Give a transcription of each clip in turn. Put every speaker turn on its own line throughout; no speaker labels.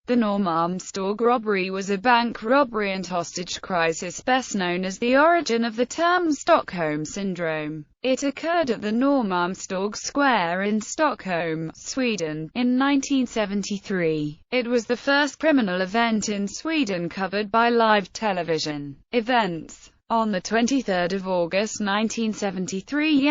The Norrmalmstorg robbery was a bank robbery and hostage crisis best known as the origin of the term Stockholm Syndrome. It occurred at the Norrmalmstorg Square in Stockholm, Sweden, in 1973. It was the first criminal event in Sweden covered by live television events. On 23 August 1973,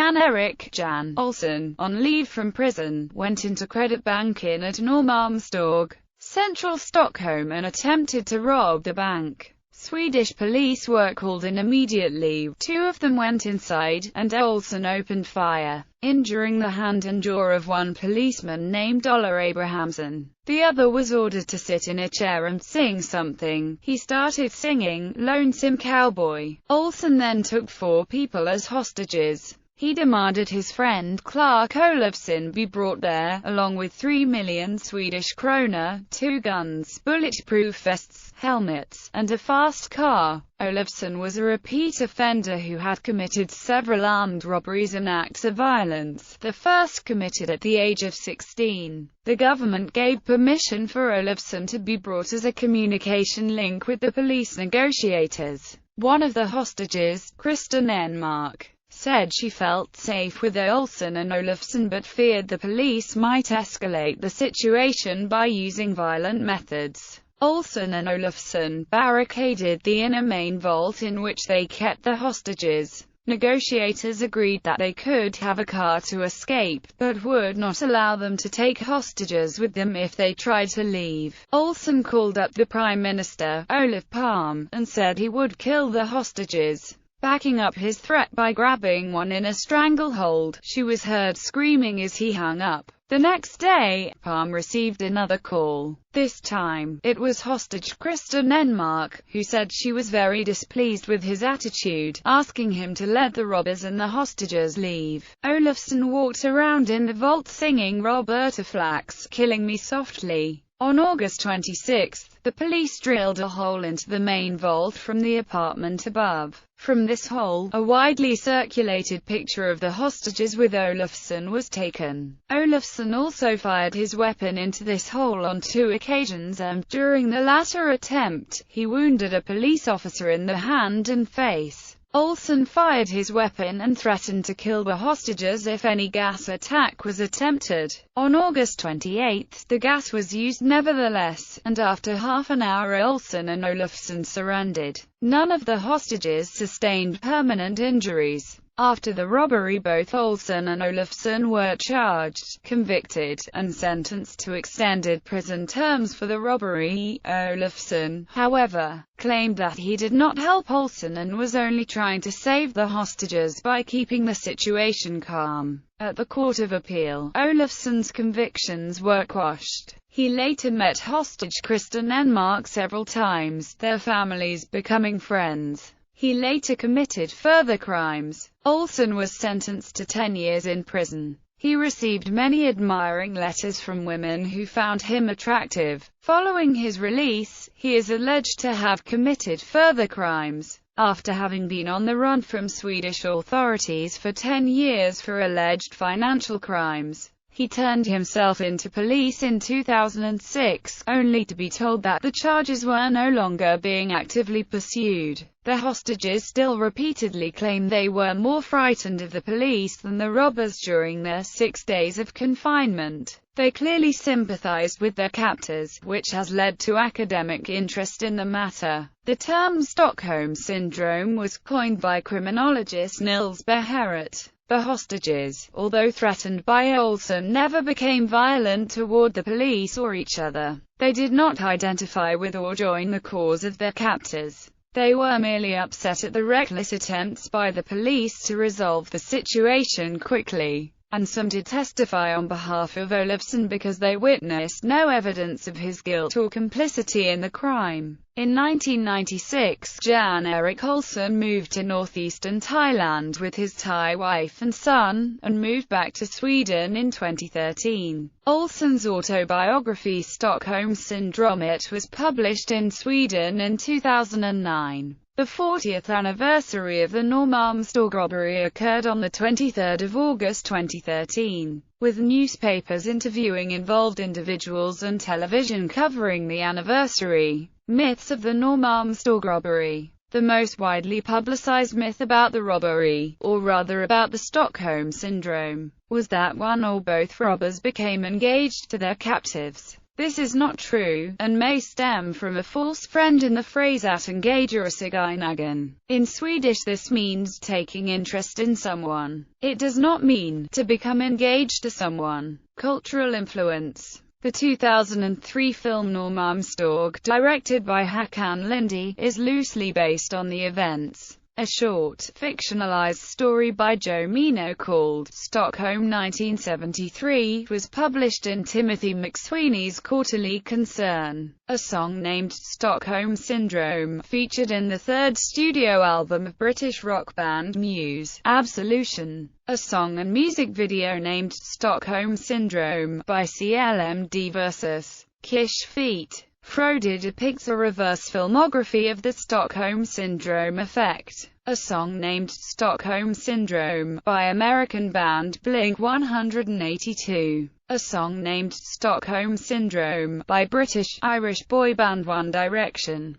Jan Olsin, on leave from prison, went into credit banking at Norrmalmstorg, central Stockholm, and attempted to rob the bank. Swedish police were called in immediately. Two of them went inside, and Olsin opened fire, injuring the hand and jaw of one policeman named Olle Abrahamsson. The other was ordered to sit in a chair and sing something. He started singing "Lonesome Cowboy." Olsin then took 4 people as hostages. He demanded his friend Clark Olofsson be brought there, along with 3 million Swedish krona, 2 guns, bulletproof vests, helmets, and a fast car. Olofsson was a repeat offender who had committed several armed robberies and acts of violence, the first committed at the age of 16. The government gave permission for Olofsson to be brought as a communication link with the police negotiators. One of the hostages, Kristen Enmark, said she felt safe with Olsin and Olofsson but feared the police might escalate the situation by using violent methods. Olsin and Olofsson barricaded the inner main vault in which they kept the hostages. Negotiators agreed that they could have a car to escape, but would not allow them to take hostages with them if they tried to leave. Olsin called up the Prime Minister, Olof Palme, and said he would kill the hostages, backing up his threat by grabbing one in a stranglehold. She was heard screaming as he hung up. The next day, Palme received another call. This time, it was hostage Kristen Enmark, who said she was very displeased with his attitude, asking him to let the robbers and the hostages leave. Olofsson walked around in the vault singing "Roberta Flax, Killing Me Softly." On August 26, the police drilled a hole into the main vault from the apartment above. From this hole, a widely circulated picture of the hostages with Olofsson was taken. Olofsson also fired his weapon into this hole on 2 occasions and, during the latter attempt, he wounded a police officer in the hand and face. Olsin fired his weapon and threatened to kill the hostages if any gas attack was attempted. On August 28, the gas was used nevertheless, and after half an hour Olsin and Olofsson surrendered. None of the hostages sustained permanent injuries. After the robbery, both Olsin and Olofsson were charged, convicted, and sentenced to extended prison terms for the robbery. Olofsson, however, claimed that he did not help Olsin and was only trying to save the hostages by keeping the situation calm. At the Court of Appeal, Olofsson's convictions were quashed. He later met hostage Kristen Enmark several times, their families becoming friends. He later committed further crimes. Olsin was sentenced to 10 years in prison. He received many admiring letters from women who found him attractive. Following his release, he is alleged to have committed further crimes. After having been on the run from Swedish authorities for 10 years for alleged financial crimes, he turned himself into police in 2006, only to be told that the charges were no longer being actively pursued. The hostages still repeatedly claim they were more frightened of the police than the robbers during their 6 days of confinement. They clearly sympathized with their captors, which has led to academic interest in the matter. The term Stockholm Syndrome was coined by criminologist Nils Beheret. The hostages, although threatened by Olsin, never became violent toward the police or each other. They did not identify with or join the cause of their captors. They were merely upset at the reckless attempts by the police to resolve the situation quickly. And some did testify on behalf of Olofsson because they witnessed no evidence of his guilt or complicity in the crime. In 1996, Jan-Erik Olsson moved to northeastern Thailand with his Thai wife and son, and moved back to Sweden in 2013. Olsson's autobiography Stockholm Syndrome was published in Sweden in 2009. The 40th anniversary of the Norrmalmstorg robbery occurred on 23 August 2013. with newspapers interviewing involved individuals and television covering the anniversary. Myths of the Norrmalmstorg robbery. The most widely publicized myth about the robbery, or rather about the Stockholm Syndrome, was that one or both robbers became engaged to their captives. This is not true, and may stem from a false friend in the phrase att engagera sig i någon. In Swedish this means taking interest in someone. It does not mean to become engaged to someone. Cultural influence. The 2003 film Norrmalmstorg, directed by Håkan Linde, is loosely based on the events. A short, fictionalized story by Joe Mino called Stockholm 1973 was published in Timothy McSweeney's Quarterly Concern. A song named Stockholm Syndrome, featured in the third studio album of British rock band Muse, Absolution. A song and music video named Stockholm Syndrome by CLMD vs. Kish feat. Frode depicts a reverse filmography of the Stockholm Syndrome effect. A song named Stockholm Syndrome by American band Blink-182. A song named Stockholm Syndrome by British-Irish boy band One Direction.